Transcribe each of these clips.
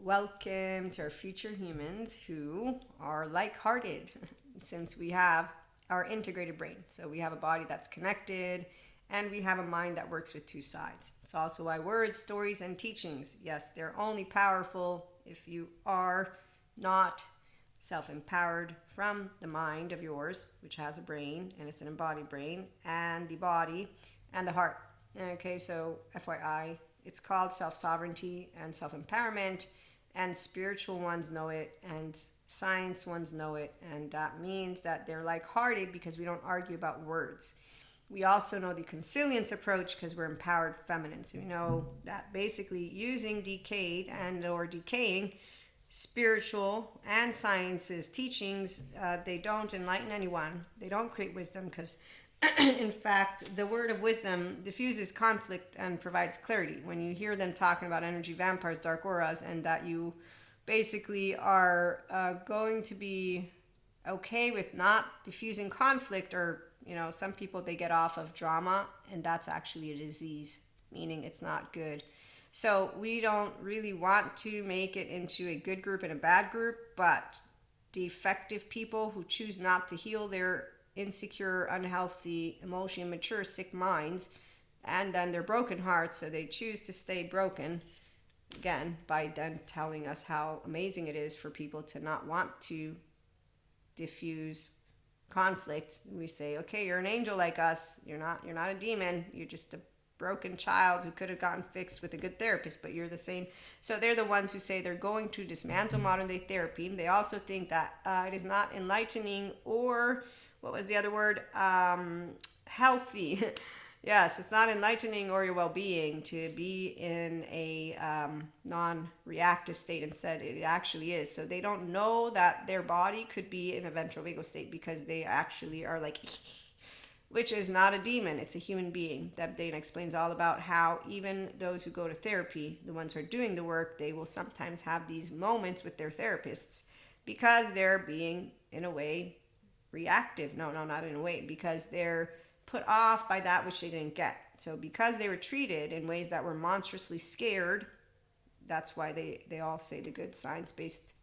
Welcome to our future humans who are like-hearted since we have our integrated brain. So we have a body that's connected and we have a mind that works with two sides. It's also why words, stories, and teachings, yes, they're only powerful if you are not self-empowered from the mind of yours, which has a brain and it's an embodied brain, and the body and the heart. Okay, so FYI, it's called self-sovereignty and self-empowerment, and spiritual ones know it and science ones know it, and that means that they're like-hearted because we don't argue about words. We also know the consilience approach because we're empowered feminine. So we know that basically using decayed and or decaying spiritual and science's teachings, they don't enlighten anyone. They don't create wisdom because in fact, the word of wisdom diffuses conflict and provides clarity. When you hear them talking about energy vampires, dark auras, and that you basically are going to be okay with not diffusing conflict, or, some people, they get off of drama, and that's actually a disease, meaning it's not good. So we don't really want to make it into a good group and a bad group, but defective people who choose not to heal their insecure, unhealthy, emotionally immature, sick minds, and then their broken hearts, so they choose to stay broken, again, by then telling us how amazing it is for people to not want to diffuse conflict. We say, okay, you're an angel like us, you're not a demon, you're just a broken child who could have gotten fixed with a good therapist, but you're the same. So they're the ones who say they're going to dismantle modern day therapy. They also think that it is not enlightening, or what was the other word? Healthy. Yes, it's not enlightening or your well-being to be in a non-reactive state. Instead, it actually is. So they don't know that their body could be in a ventral vagal state because they actually are like, which is not a demon. It's a human being. That Dana explains all about how even those who go to therapy, the ones who are doing the work, they will sometimes have these moments with their therapists because they're being, in a way, reactive. No, not in a way, because they're put off by that which they didn't get. So because they were treated in ways that were monstrously scared, that's why they all say the good science-based,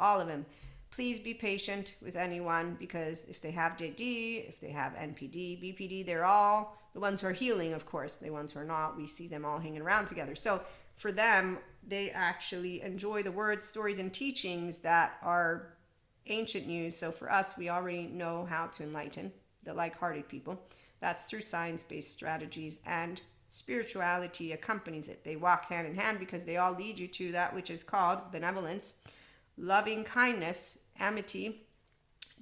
all of them. Please be patient with anyone, because if they have JD, if they have NPD, BPD, they're all the ones who are healing, of course. The ones who are not, we see them all hanging around together. So for them, they actually enjoy the words, stories, and teachings that are ancient news. So for us, we already know how to enlighten the like-hearted people. That's through science-based strategies, and spirituality accompanies it. They walk hand in hand because they all lead you to that which is called benevolence, loving kindness, amity,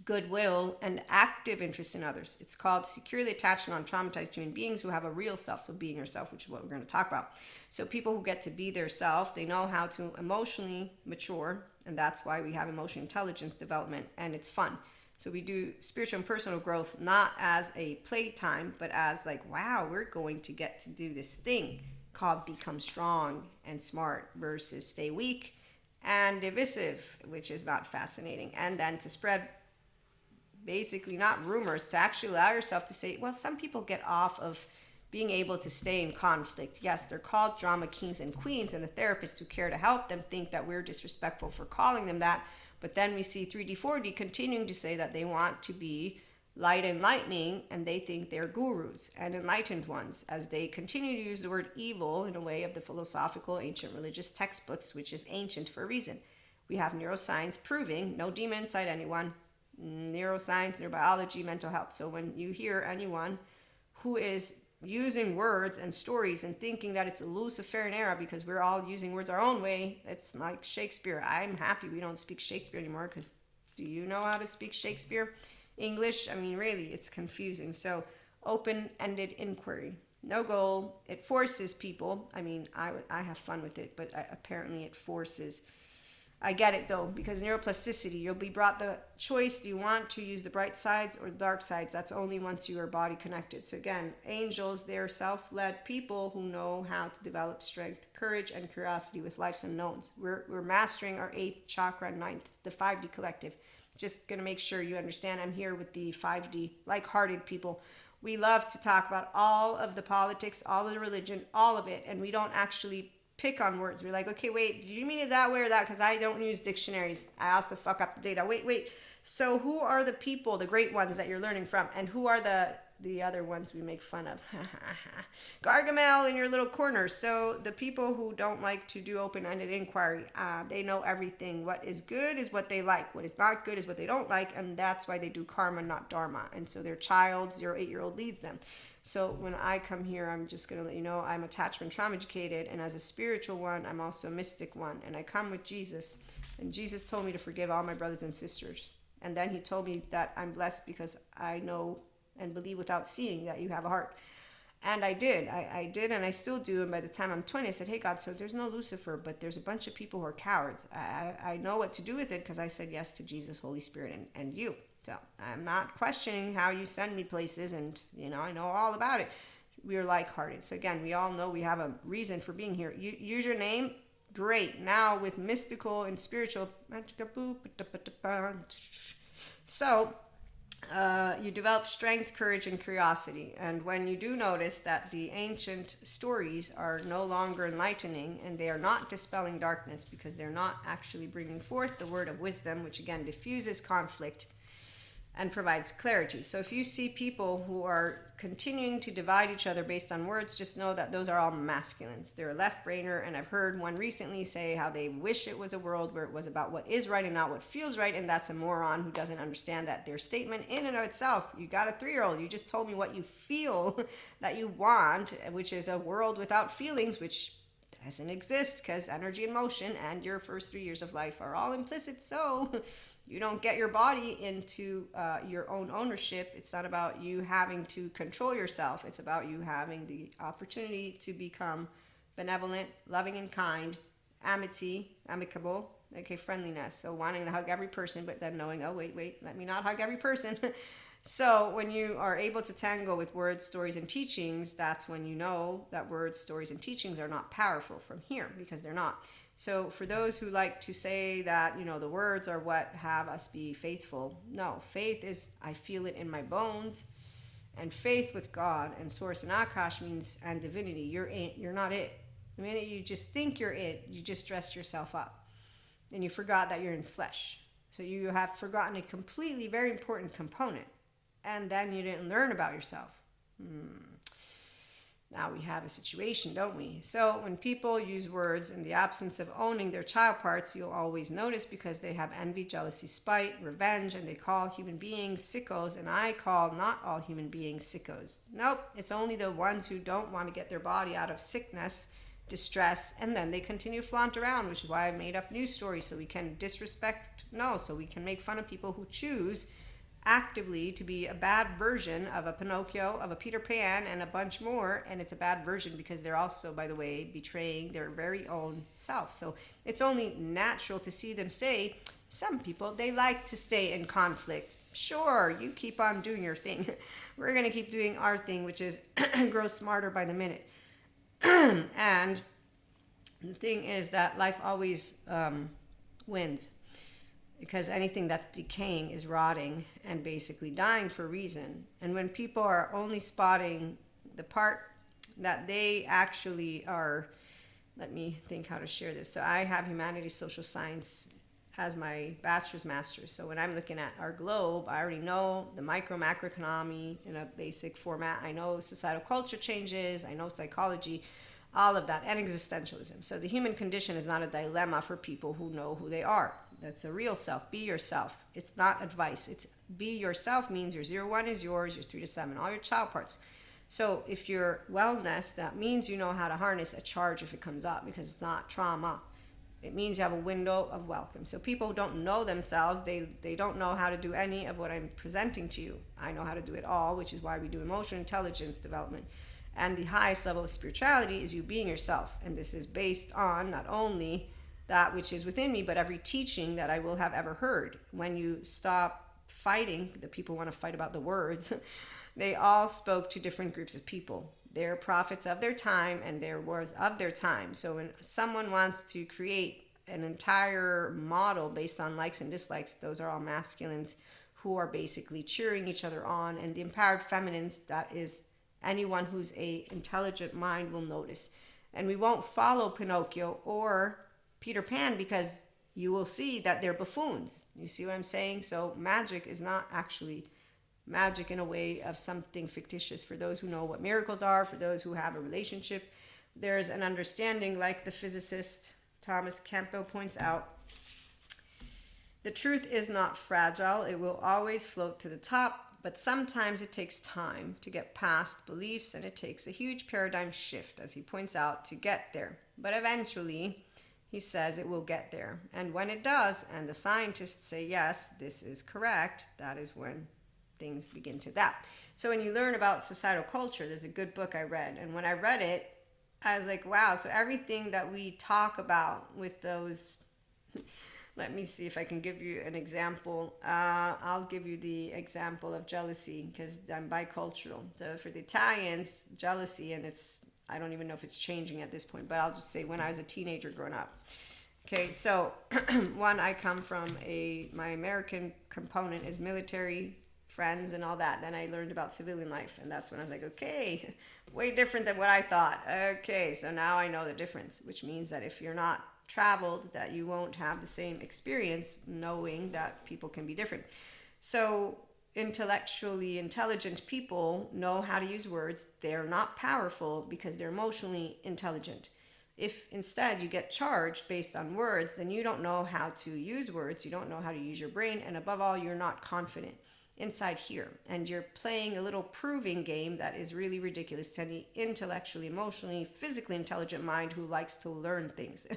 goodwill, and active interest in others. It's called securely attached and non-traumatized human beings who have a real self, so being yourself, which is what we're going to talk about. So people who get to be their self, they know how to emotionally mature, and that's why we have emotional intelligence development, and it's fun. So we do spiritual and personal growth not as a playtime, but as like, wow, we're going to get to do this thing called become strong and smart versus stay weak and divisive, which is not fascinating. And then to spread basically not rumors, to actually allow yourself to say, well, some people get off of being able to stay in conflict. Yes, they're called drama kings and queens, and the therapists who care to help them think that we're disrespectful for calling them that. But then we see 3D, 4D continuing to say that they want to be light and lightning, and they think they're gurus and enlightened ones, as they continue to use the word evil in a way of the philosophical ancient religious textbooks, which is ancient for a reason. We have neuroscience proving no demon inside anyone, neuroscience, neurobiology, mental health. So when you hear anyone who is using words and stories and thinking that it's a Luciferian era because we're all using words our own way, it's like Shakespeare. I'm happy we don't speak Shakespeare anymore, because do you know how to speak Shakespeare? English, I mean, really, it's confusing. So open-ended inquiry, no goal. It forces people. I mean, I have fun with it, but apparently it forces. I get it though, because neuroplasticity, you'll be brought the choice. Do you want to use the bright sides or the dark sides? That's only once you are body connected. So again, angels, they're self-led people who know how to develop strength, courage, and curiosity with life's unknowns. We're mastering our 8th chakra and 9th, the 5D collective. Just going to make sure you understand I'm here with the 5D, like-hearted people. We love to talk about all of the politics, all of the religion, all of it, and we don't actually pick on words. We're like, okay, wait, do you mean it that way or that? Because I don't use dictionaries. I also fuck up the data. Wait. So who are the people, the great ones that you're learning from? And who are the other ones we make fun of? Gargamel in your little corner. So the people who don't like to do open-ended inquiry, they know everything. What is good is what they like. What is not good is what they don't like. And that's why they do karma, not dharma. And so their child, 0-8-year-old, leads them. So when I come here, I'm just going to let you know I'm attachment trauma educated. And as a spiritual one, I'm also a mystic one. And I come with Jesus. And Jesus told me to forgive all my brothers and sisters. And then he told me that I'm blessed because I know and believe without seeing that you have a heart. And I did. I did, and I still do. And by the time I'm 20, I said, hey, God, so there's no Lucifer, but there's a bunch of people who are cowards. I know what to do with it because I said yes to Jesus, Holy Spirit, and you. So I'm not questioning how you send me places, and, I know all about it. We're like-hearted. So again, we all know we have a reason for being here. You use your name. Great. Now with mystical and spiritual. So you develop strength, courage, and curiosity. And when you do notice that the ancient stories are no longer enlightening and they are not dispelling darkness because they're not actually bringing forth the word of wisdom, which again diffuses conflict and provides clarity. So if you see people who are continuing to divide each other based on words, just know that those are all masculines. They're a left-brainer, and I've heard one recently say how they wish it was a world where it was about what is right and not what feels right, and that's a moron who doesn't understand that their statement in and of itself, you got a 3-year-old, you just told me what you feel that you want, which is a world without feelings, which doesn't exist because energy and motion and your first 3 years of life are all implicit. So you don't get your body into your own ownership. It's not about you having to control yourself. It's about you having the opportunity to become benevolent, loving and kind, amicable, okay, friendliness. So wanting to hug every person, but then knowing, oh, wait, let me not hug every person. So when you are able to tango with words, stories, and teachings, that's when you know that words, stories, and teachings are not powerful from here, because they're not. So for those who like to say that, the words are what have us be faithful, no, faith is I feel it in my bones, and faith with God and Source and Akash means and divinity. You're not it. The minute you just think you're it, you just dressed yourself up, and you forgot that you're in flesh. So you have forgotten a completely very important component. And then you didn't learn about yourself. Now we have a situation, don't we? So when people use words in the absence of owning their child parts, you'll always notice because they have envy, jealousy, spite, revenge, and they call human beings sickos, and I call not all human beings sickos. Nope, it's only the ones who don't want to get their body out of sickness, distress, and then they continue to flaunt around, which is why I made up news stories, so we can so we can make fun of people who choose actively to be a bad version of a Pinocchio, of a Peter Pan, and a bunch more. And it's a bad version because they're also, by the way, betraying their very own self. So it's only natural to see them say, some people, they like to stay in conflict. Sure, you keep on doing your thing. We're going to keep doing our thing, which is grow smarter by the minute. And the thing is that life always wins. Because anything that's decaying is rotting and basically dying for a reason. And when people are only spotting the part that they actually are, let me think how to share this. So I have humanities, social science as my bachelor's, master's. So when I'm looking at our globe, I already know the micro, macroeconomy in a basic format. I know societal culture changes. I know psychology, all of that, and existentialism. So the human condition is not a dilemma for people who know who they are. That's a real self. Be yourself. It's not advice. It's be yourself means your 0-1 is yours, your 3-7, all your child parts. So if you're wellness, that means you know how to harness a charge if it comes up, because it's not trauma. It means you have a window of welcome. So people who don't know themselves, they don't know how to do any of what I'm presenting to you. I know how to do it all, which is why we do emotional intelligence development. And the highest level of spirituality is you being yourself. And this is based on not only that which is within me, but every teaching that I will have ever heard. When you stop fighting, the people want to fight about the words, they all spoke to different groups of people. They're prophets of their time and they're wars of their time. So when someone wants to create an entire model based on likes and dislikes, those are all masculines who are basically cheering each other on. And the empowered feminines, that is anyone who's a intelligent mind will notice. And we won't follow Pinocchio or Peter Pan because you will see that they're buffoons. You see what I'm saying? So magic is not actually magic in a way of something fictitious. For those who know what miracles are, for those who have a relationship, there's an understanding, like the physicist Thomas Campbell points out. The truth is not fragile. It will always float to the top, but sometimes it takes time to get past beliefs, and it takes a huge paradigm shift, as he points out, to get there. But eventually, he says it will get there. And when it does, and the scientists say, yes, this is correct, that is when things begin to adapt. So when you learn about societal culture, there's a good book I read. And when I read it, I was like, wow, so everything that we talk about with those... Let me see if I can give you an example. I'll give you the example of jealousy because I'm bicultural. So for the Italians, jealousy, and I don't even know if it's changing at this point, but I'll just say when I was a teenager growing up. Okay, so one, I come from my American component is military, friends and all that. Then I learned about civilian life, and that's when I was like, okay, way different than what I thought. Okay, so now I know the difference, which means that if you're not traveled, that you won't have the same experience, knowing that people can be different. So intellectually intelligent people know how to use words. They're not powerful because they're emotionally intelligent. If instead you get charged based on words, then you don't know how to use words, you don't know how to use your brain, and above all, you're not confident inside here, and you're playing a little proving game that is really ridiculous to any intellectually, emotionally, physically intelligent mind who likes to learn things.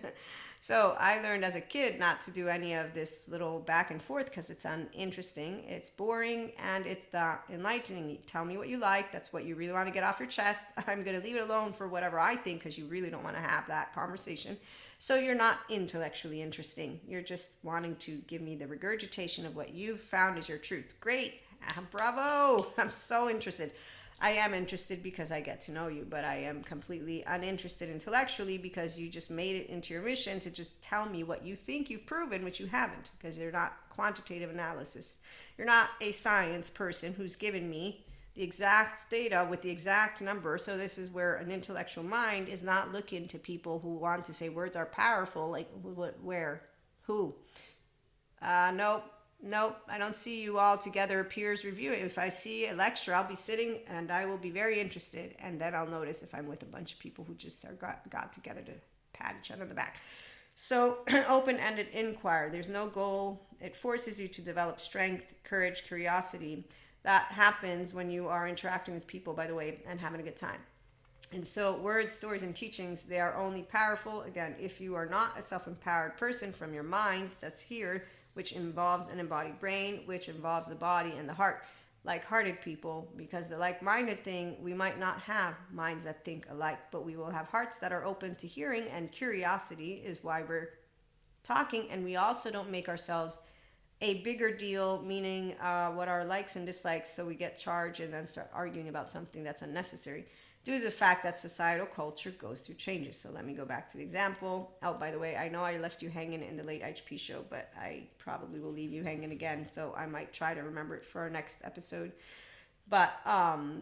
So I learned as a kid not to do any of this little back and forth because it's uninteresting, it's boring, and it's not enlightening. You tell me what you like, that's what you really want to get off your chest. I'm going to leave it alone for whatever I think because you really don't want to have that conversation. So you're not intellectually interesting. You're just wanting to give me the regurgitation of what you've found is your truth. Great. Bravo. I'm so interested. I am interested because I get to know you, but I am completely uninterested intellectually because you just made it into your mission to just tell me what you think you've proven, which you haven't, because you're not quantitative analysis. You're not a science person who's given me the exact data with the exact number. So this is where an intellectual mind is not looking to people who want to say words are powerful, like where, who? Nope, I don't see you all together, peers reviewing. If I see a lecture, I'll be sitting and I will be very interested. And then I'll notice if I'm with a bunch of people who just got together to pat each other on the back. So open-ended inquiry, there's no goal. It forces you to develop strength, courage, curiosity. That happens when you are interacting with people, by the way, and having a good time. And so words, stories, and teachings, they are only powerful, again, if you are not a self-empowered person from your mind that's here, which involves an embodied brain, which involves the body and the heart. Like-hearted people, because the like-minded thing, we might not have minds that think alike, but we will have hearts that are open to hearing, and curiosity is why we're talking. And we also don't make ourselves a bigger deal, meaning what our likes and dislikes, so we get charged and then start arguing about something that's unnecessary, due to the fact that societal culture goes through changes. So let me go back to the example. Oh, by the way, I know I left you hanging in the late HP show, but I probably will leave you hanging again, so I might try to remember it for our next episode. But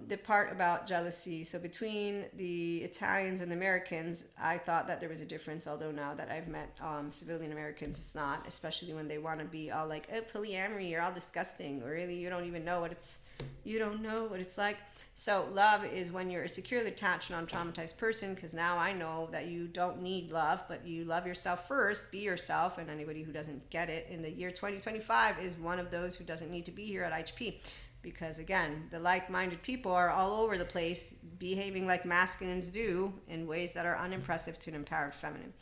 the part about jealousy, so between the Italians and the Americans, I thought that there was a difference, although now that I've met civilian Americans, it's not, especially when they want to be all like, oh, polyamory, you're all disgusting, or really, you don't know what it's like. So love is when you're a securely attached, non-traumatized person, because now I know that you don't need love, but you love yourself first, be yourself, and anybody who doesn't get it in the year 2025 is one of those who doesn't need to be here at HP. Because again, the like-minded people are all over the place, behaving like masculines do in ways that are unimpressive to an empowered feminine.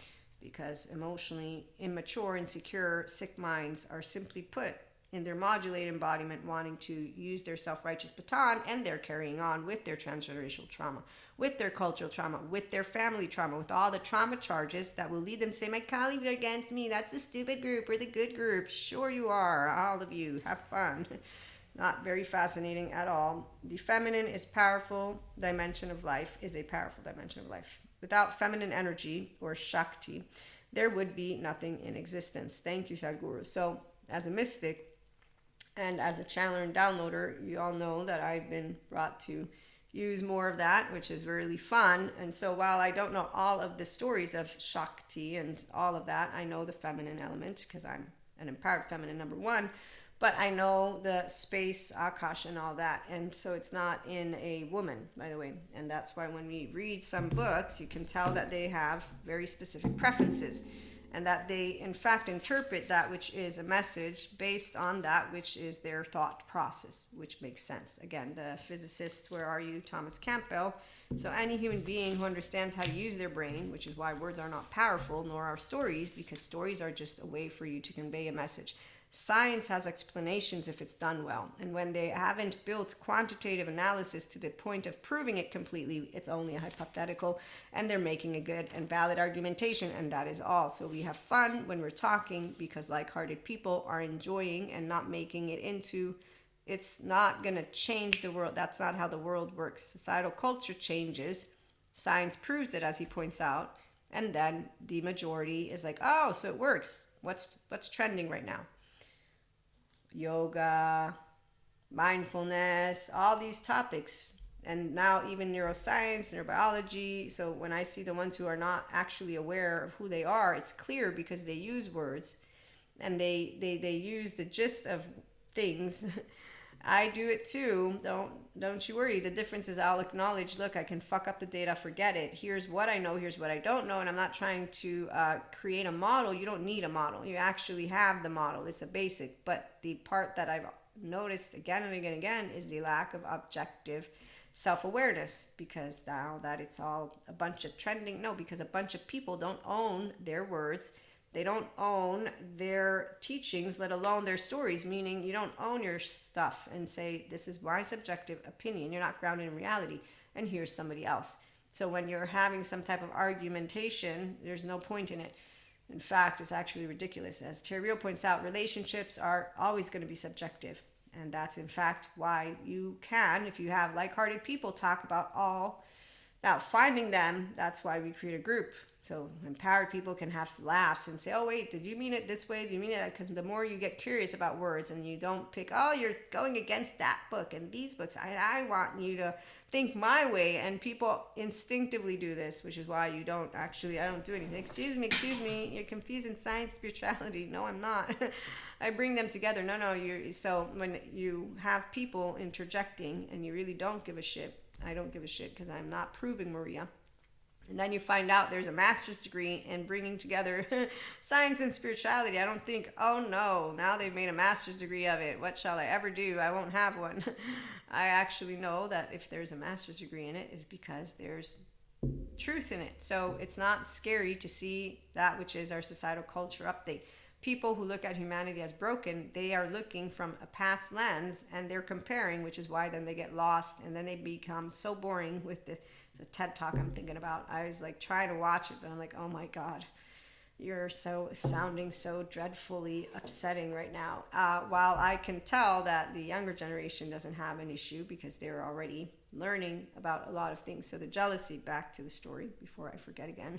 Because emotionally immature, insecure, sick minds are simply put in their modulated embodiment, wanting to use their self-righteous baton, and they're carrying on with their transgenerational trauma, with their cultural trauma, with their family trauma, with all the trauma charges that will lead them to say, my colleagues are against me, that's the stupid group, we're the good group. Sure you are, all of you, have fun. Not very fascinating at all. The feminine is powerful dimension of life, is a powerful dimension of life. Without feminine energy, or Shakti, there would be nothing in existence. Thank you, Sadhguru. So, as a mystic, and as a channeler and downloader, you all know that I've been brought to use more of that, which is really fun. And so while I don't know all of the stories of Shakti and all of that, I know the feminine element because I'm an empowered feminine number one, but I know the space, Akash, and all that. And so it's not in a woman, by the way. And that's why when we read some books, you can tell that they have very specific preferences and that they, in fact, interpret that which is a message based on that which is their thought process, which makes sense. Again, the physicist, where are you, Thomas Campbell. So any human being who understands how to use their brain, which is why words are not powerful, nor are stories, because stories are just a way for you to convey a message. Science has explanations if it's done well. And when they haven't built quantitative analysis to the point of proving it completely, it's only a hypothetical, and they're making a good and valid argumentation, and that is all. So we have fun when we're talking because like-hearted people are enjoying and not making it into, it's not going to change the world. That's not how the world works. Societal culture changes. Science proves it, as he points out. And then the majority is like, oh, so it works. What's trending right now? Yoga, mindfulness, all these topics, and now even neuroscience, neurobiology. So when I see the ones who are not actually aware of who they are, it's clear because they use words and they use the gist of things. I do it too. Don't you worry. The difference is I'll acknowledge, look, I can fuck up the data, forget it. Here's what I know, here's what I don't know. And I'm not trying to create a model. You don't need a model. You actually have the model. It's a basic. But the part that I've noticed again and again and again is the lack of objective self-awareness, because now that it's all a bunch of trending, no, because a bunch of people don't own their words. They don't own their teachings, let alone their stories, meaning you don't own your stuff and say, this is my subjective opinion. You're not grounded in reality, and here's somebody else. So when you're having some type of argumentation, there's no point in it. In fact, it's actually ridiculous. As Terrio points out, relationships are always going to be subjective. And that's, in fact, why you can, if you have like-hearted people, talk about all. Now, finding them, that's why we create a group. So empowered people can have laughs and say, oh, wait, did you mean it this way? Do you mean it? Because the more you get curious about words and you don't pick, oh, you're going against that book and these books. I want you to think my way. And people instinctively do this, which is why you don't actually, I don't do anything. Excuse me, you're confusing science, spirituality. No, I'm not. I bring them together. No, so when you have people interjecting and you really don't give a shit, I don't give a shit because I'm not proving Maria. And then you find out there's a master's degree in bringing together science and spirituality. I don't think, oh no, now they've made a master's degree of it. What shall I ever do? I won't have one. I actually know that if there's a master's degree in it, it's because there's truth in it. So it's not scary to see that which is our societal culture update. People who look at humanity as broken, they are looking from a past lens and they're comparing, which is why then they get lost and then they become so boring with the TED Talk I'm thinking about. I was like trying to watch it, but I'm like, oh my God, you're sounding so dreadfully upsetting right now. While I can tell that the younger generation doesn't have an issue because they're already learning about a lot of things. So the jealousy, back to the story before I forget again.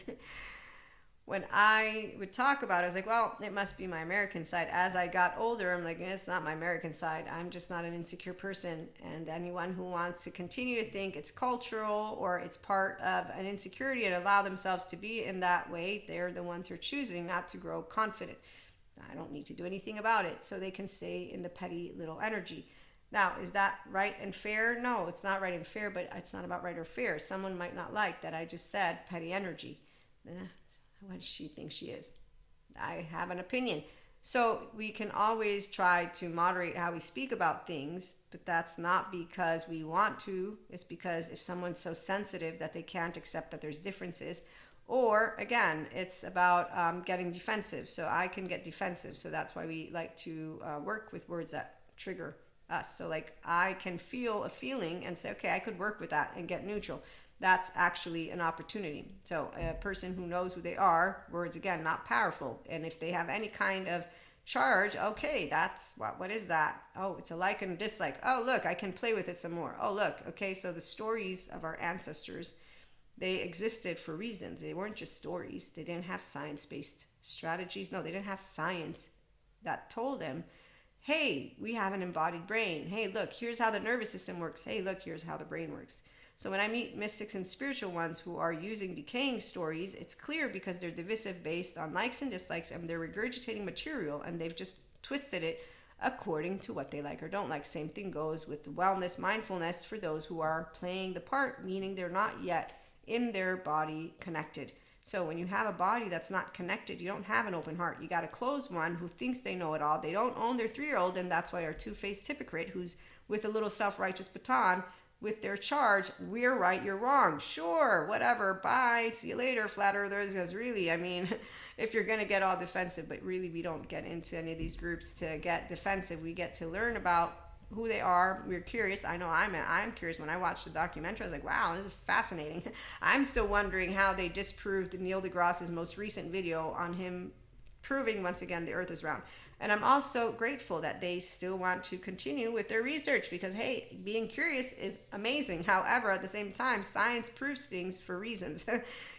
When I would talk about it, I was like, well, it must be my American side. As I got older, I'm like, it's not my American side. I'm just not an insecure person. And anyone who wants to continue to think it's cultural or it's part of an insecurity and allow themselves to be in that way, they're the ones who are choosing not to grow confident. I don't need to do anything about it, so they can stay in the petty little energy. Now, is that right and fair? No, it's not right and fair, but it's not about right or fair. Someone might not like that I just said petty energy. What does she think she is? I have an opinion. So we can always try to moderate how we speak about things, but that's not because we want to. It's because if someone's so sensitive that they can't accept that there's differences, or again, it's about getting defensive. So I can get defensive. So that's why we like to work with words that trigger us. So like I can feel a feeling and say, okay, I could work with that and get neutral. That's actually an opportunity. So a person who knows who they are, words again, not powerful. And if they have any kind of charge, okay, that's what is that? Oh, it's a like and a dislike. Oh, look, I can play with it some more. Oh, look, okay, so the stories of our ancestors, they existed for reasons. They weren't just stories. They didn't have science-based strategies. No, they didn't have science that told them, hey, we have an embodied brain. Hey, look, here's how the nervous system works. Hey, look, here's how the brain works. So when I meet mystics and spiritual ones who are using decaying stories, it's clear because they're divisive based on likes and dislikes, and they're regurgitating material and they've just twisted it according to what they like or don't like. Same thing goes with wellness, mindfulness for those who are playing the part, meaning they're not yet in their body connected. So when you have a body that's not connected, you don't have an open heart. You got a closed one who thinks they know it all. They don't own their 3-year-old, and that's why our two-faced hypocrite who's with a little self-righteous baton with their charge, we're right, you're wrong. Sure, whatever, bye, see you later, flat earthers. Because really, I mean, if you're going to get all defensive, but really we don't get into any of these groups to get defensive. We get to learn about who they are. We're curious. I know I'm curious. When I watched the documentary, I was like, wow, this is fascinating. I'm still wondering how they disproved Neil deGrasse's most recent video on him proving once again the earth is round. And I'm also grateful that they still want to continue with their research because, hey, being curious is amazing. However, at the same time, science proves things for reasons.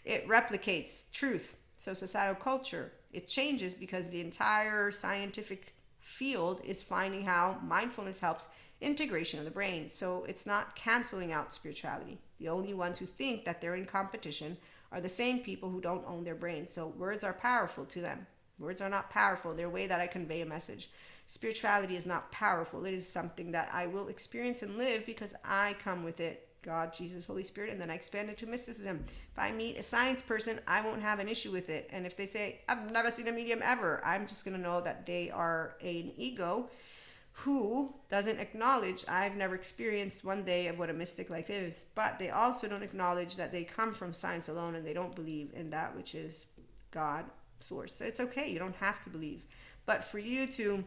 It replicates truth. So societal culture, it changes because the entire scientific field is finding how mindfulness helps integration of the brain. So it's not canceling out spirituality. The only ones who think that they're in competition are the same people who don't own their brain. So words are powerful to them. Words are not powerful. They're a way that I convey a message. Spirituality is not powerful. It is something that I will experience and live because I come with it. God, Jesus, Holy Spirit, and then I expand it to mysticism. If I meet a science person, I won't have an issue with it. And if they say, I've never seen a medium ever, I'm just going to know that they are an ego who doesn't acknowledge I've never experienced one day of what a mystic life is. But they also don't acknowledge that they come from science alone and they don't believe in that which is God, source. So it's okay. You don't have to believe. But for you to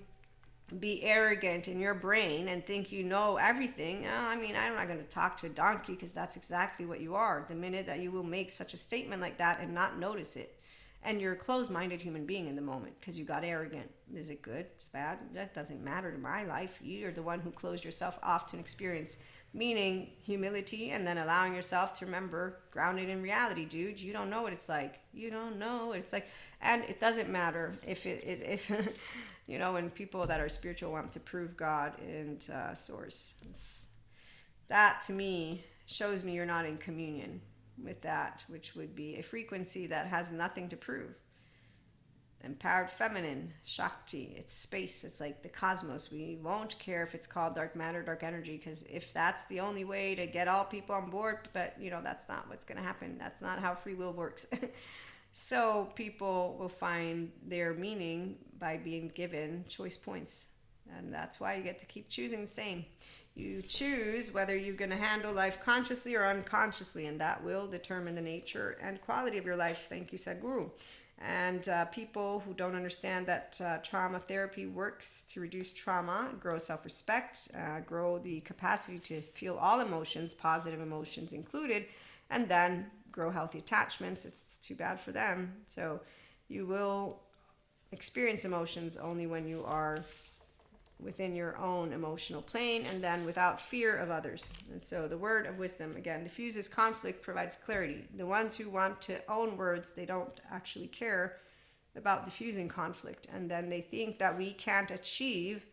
be arrogant in your brain and think you know everything, I'm not going to talk to a donkey because that's exactly what you are. The minute that you will make such a statement like that and not notice it, and you're a closed-minded human being in the moment because you got arrogant. Is it good? It's bad? That doesn't matter to my life. You're the one who closed yourself off to an experience, meaning humility and then allowing yourself to remember grounded in reality, dude. You don't know what it's like. You don't know what it's like. And it doesn't matter if when people that are spiritual want to prove God and source. That to me shows me you're not in communion with that, which would be a frequency that has nothing to prove. Empowered feminine, Shakti, it's space, it's like the cosmos. We won't care if it's called dark matter, dark energy, because if that's the only way to get all people on board, but that's not what's going to happen. That's not how free will works. So people will find their meaning by being given choice points. And that's why you get to keep choosing the same. You choose whether you're going to handle life consciously or unconsciously, and that will determine the nature and quality of your life. Thank you, Sadhguru. And people who don't understand that trauma therapy works to reduce trauma, grow self-respect, grow the capacity to feel all emotions, positive emotions included, and then grow healthy attachments. It's too bad for them. So you will experience emotions only when you are within your own emotional plane and then without fear of others. And so the word of wisdom, again, diffuses conflict, provides clarity. The ones who want to own words, they don't actually care about diffusing conflict. And then they think that we can't achieve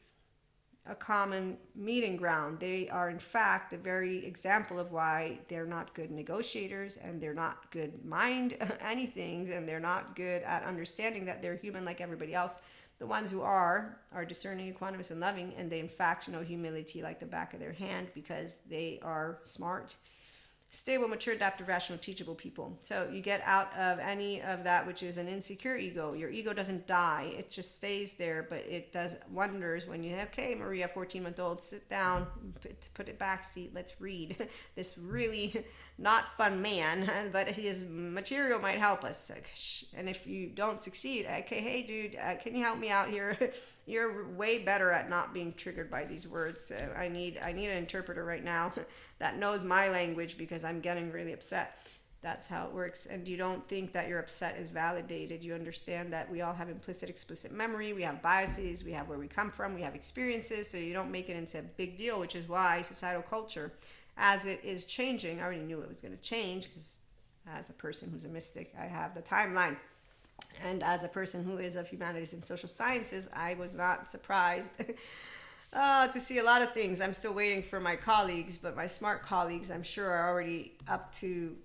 a common meeting ground. They are, in fact, the very example of why they're not good negotiators and they're not good mind anythings and they're not good at understanding that they're human like everybody else. The ones who are discerning, equanimous, and loving, and they, in fact, know humility like the back of their hand because they are smart, stable, mature, adaptive, rational, teachable people. So you get out of any of that which is an insecure ego. Your ego doesn't die. It just stays there, but it does wonders when you have, okay, Maria, 14-month-old, sit down, put it back, seat, let's read. This really not fun man, but his material might help us. And if you don't succeed, okay, hey, dude, can you help me out here? You're way better at not being triggered by these words. So I need an interpreter right now that knows my language because I'm getting really upset. That's how it works. And you don't think that your upset is validated. You understand that we all have implicit, explicit memory. We have biases. We have where we come from. We have experiences. So you don't make it into a big deal, which is why societal culture, as it is changing, I already knew it was going to change because as a person who's a mystic, I have the timeline. And as a person who is of humanities and social sciences, I was not surprised To see a lot of things. I'm still waiting for my colleagues, but my smart colleagues, I'm sure, are already up to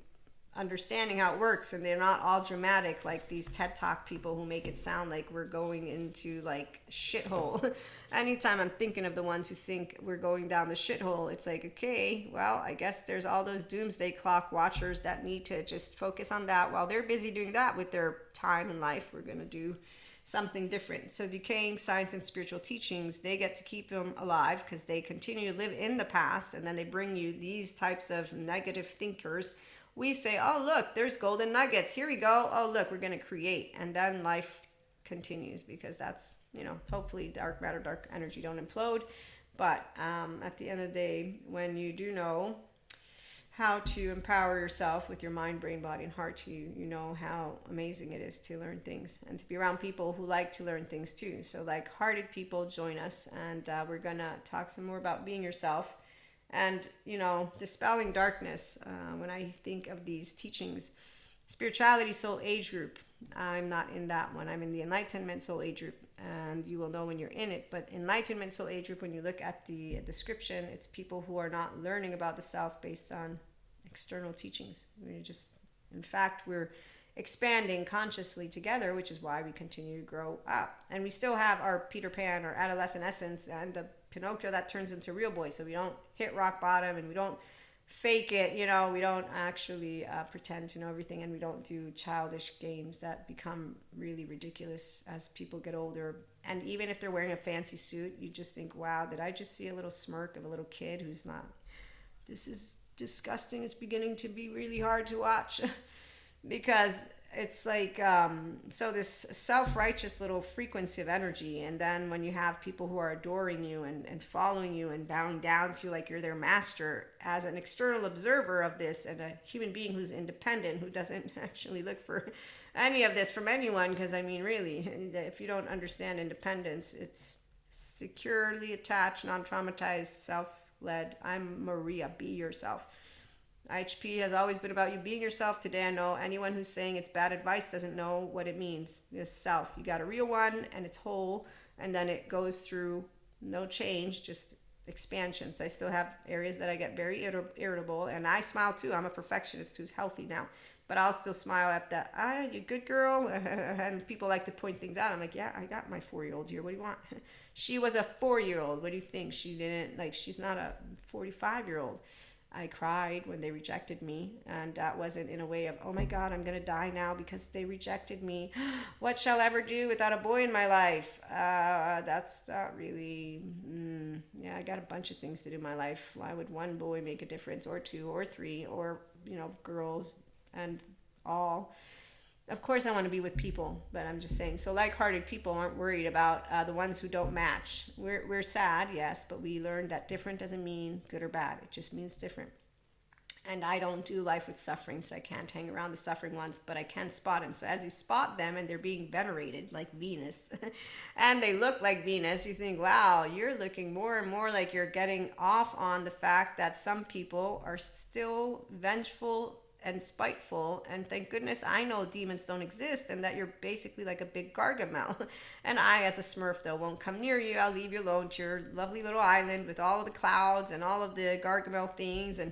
understanding how it works, and they're not all dramatic like these TED Talk people who make it sound like we're going into like shithole. Anytime I'm thinking of the ones who think we're going down the shithole, it's like, okay, well, I guess there's all those doomsday clock watchers that need to just focus on that. While they're busy doing that with their time in life, we're going to do something different. So decaying science and spiritual teachings, they get to keep them alive because they continue to live in the past, and then they bring you these types of negative thinkers. We say, oh, look, there's golden nuggets. Here we go. Oh, look, we're going to create. And then life continues, because that's, hopefully dark matter, dark energy don't implode. But at the end of the day, when you do know how to empower yourself with your mind, brain, body, and heart, you know how amazing it is to learn things and to be around people who like to learn things too. So like-hearted people, join us, and we're going to talk some more about being yourself. And, dispelling darkness. When I think of these teachings, spirituality, soul age group, I'm not in that one. I'm in the enlightenment soul age group, and you will know when you're in it. But enlightenment soul age group, when you look at the description, it's people who are not learning about the self based on external teachings. In fact, we're expanding consciously together, which is why we continue to grow up. And we still have our Peter Pan or adolescent essence and the Pinocchio that turns into real boy. So we don't hit rock bottom, and we don't fake it. We don't actually pretend to know everything, and we don't do childish games that become really ridiculous as people get older. And even if they're wearing a fancy suit, you just think, wow, did I just see a little smirk of a little kid who's not? This is disgusting. It's beginning to be really hard to watch. Because it's like, so this self-righteous little frequency of energy, and then when you have people who are adoring you and following you and bowing down to you like you're their master, as an external observer of this, and a human being who's independent, who doesn't actually look for any of this from anyone, because really, if you don't understand independence, it's securely attached, non-traumatized, self-led. I'm Maria, be yourself. IHP has always been about you being yourself. Today I know anyone who's saying it's bad advice doesn't know what it means. It's self. You got a real one, and it's whole, and then it goes through no change, just expansion. So I still have areas that I get very irritable, and I smile too. I'm a perfectionist who's healthy now, but I'll still smile at that. You good girl. And people like to point things out. I'm like, yeah, I got my 4-year-old here. What do you want? She was a 4-year-old. What do you think? She's not a 45-year-old. I cried when they rejected me, and that wasn't in a way of, oh my God, I'm going to die now because they rejected me. What shall I ever do without a boy in my life? That's not really, I got a bunch of things to do in my life. Why would one boy make a difference, or 2 or 3, or, girls and all? Of course I want to be with people, but I'm just saying, so like-hearted people aren't worried about the ones who don't match. We're sad, yes, but we learned that different doesn't mean good or bad. It just means different. And I don't do life with suffering, so I can't hang around the suffering ones, but I can spot them. So as you spot them and they're being venerated like Venus, and they look like Venus, you think, wow, you're looking more and more like you're getting off on the fact that some people are still vengeful and spiteful, and thank goodness I know demons don't exist, and that you're basically like a big Gargamel. And I, as a Smurf, though, won't come near you. I'll leave you alone to your lovely little island with all of the clouds and all of the Gargamel things, and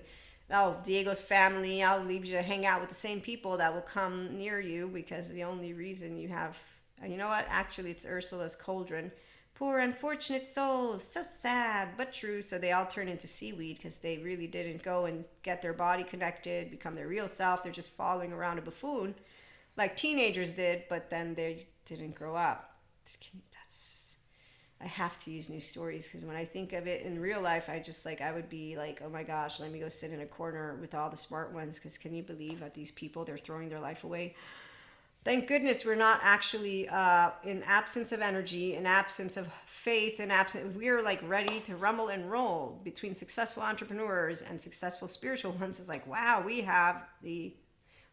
Diego's family. I'll leave you to hang out with the same people that will come near you, because the only reason you have, you know what, actually it's Ursula's cauldron. Poor unfortunate souls, so sad, but true. So they all turn into seaweed because they really didn't go and get their body connected, become their real self. They're just following around a buffoon like teenagers did, but then they didn't grow up. I have to use new stories, because when I think of it in real life, I would be like, oh my gosh, let me go sit in a corner with all the smart ones, because can you believe that these people, they're throwing their life away? Thank goodness we're not actually in absence of energy, in absence of faith, we're like ready to rumble and roll between successful entrepreneurs and successful spiritual ones. It's like, wow, we have the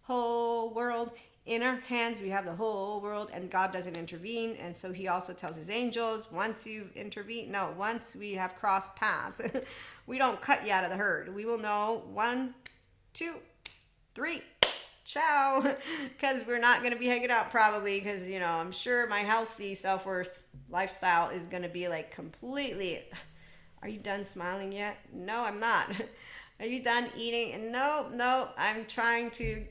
whole world in our hands. We have the whole world, and God doesn't intervene. And so he also tells his angels, once we have crossed paths, we don't cut you out of the herd. We will know 1, 2, 3. Ciao, because we're not going to be hanging out probably, because I'm sure my healthy self-worth lifestyle is going to be like completely Are you done smiling yet? No, I'm not. Are you done eating? No, I'm trying to,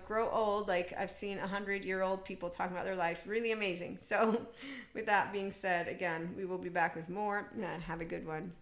grow old. Like I've seen 100-year-old people talking about their life. Really amazing. So with that being said, again, we will be back with more. Have a good one.